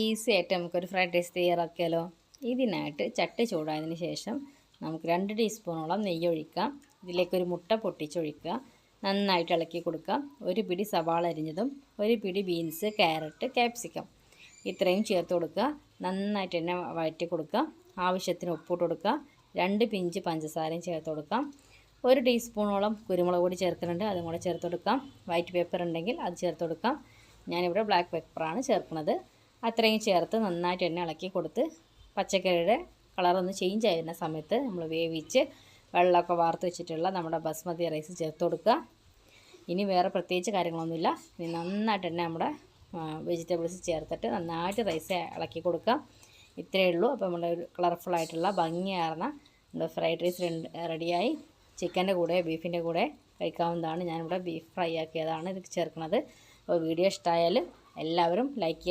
Easy ആയിട്ട് നമുക്കൊരു fried rice തയ്യാറാക്കിയാലോ. ഇതിനായിട്ട് ചട്ടി ചൂടായതിന് ശേഷം നമുക്ക് 2 ടീസ്പൂണോളം നെയ്യ് ഒഴിക്കാം. ഇതിലേക്കൊരു മുട്ട പൊട്ടിച്ചൊഴിക്കുക. നന്നായിട്ട് ഇളക്കി കൊടുക്കാം. ഒരു പിടി സവാള അരിഞ്ഞതും ഒരു പിടി ബീൻസ്, ക്യാരറ്റ്, ക്യാപ്സിക്കം ഇത്രയും ചേർത്ത് കൊടുക്കുക. നന്നായിട്ട് തന്നെ വഴറ്റി കൊടുക്കുക. ആവശ്യത്തിന് ഉപ്പിട്ട് കൊടുക്കുക. 2 പിഞ്ച് പഞ്ചസാരയും ചേർത്ത് കൊടുക്കാം. 1 ടീസ്പൂണോളം കുരുമുളക് പൊടി ചേർക്കുന്നുണ്ട്, അതും കൂടെ ചേർത്ത് കൊടുക്കാം. വൈറ്റ് പേപ്പർ ഉണ്ടെങ്കിൽ അത് ചേർത്ത് കൊടുക്കാം. ഞാനിവിടെ ബ്ലാക്ക് പെപ്പറാണ് ചേർക്കുന്നത്. അത്രയും ചേർത്ത് നന്നായിട്ട് തന്നെ ഇളക്കി കൊടുത്ത് പച്ചക്കറിയുടെ കളറൊന്ന് ചേഞ്ച് ആയിരുന്ന സമയത്ത് നമ്മൾ വേവിച്ച് വെള്ളമൊക്കെ വാർത്ത് വെച്ചിട്ടുള്ള നമ്മുടെ ബസ്മതി റൈസ് ചേർത്ത് കൊടുക്കുക. ഇനി വേറെ പ്രത്യേകിച്ച് കാര്യങ്ങളൊന്നുമില്ല. ഇനി നന്നായിട്ട് തന്നെ നമ്മുടെ വെജിറ്റബിൾസ് ചേർത്തിട്ട് നന്നായിട്ട് റൈസ് ഇളക്കി കൊടുക്കുക. ഇത്രയേ ഉള്ളൂ. അപ്പോൾ നമ്മുടെ ഒരു കളർഫുള്ളായിട്ടുള്ള ഭംഗിയാർന്ന നമ്മുടെ ഫ്രൈഡ് റൈസ് റെഡിയായി. ചിക്കൻ്റെ കൂടെ ബീഫിൻ്റെ കൂടെ കഴിക്കാവുന്നതാണ്. ഞാനിവിടെ ബീഫ് ഫ്രൈ ആക്കിയതാണ് ഇത് ചേർക്കുന്നത്. അപ്പോൾ വീഡിയോ ഇഷ്ടമായാൽ എല്ലാവരും ലൈക്ക് ചെയ്യുക.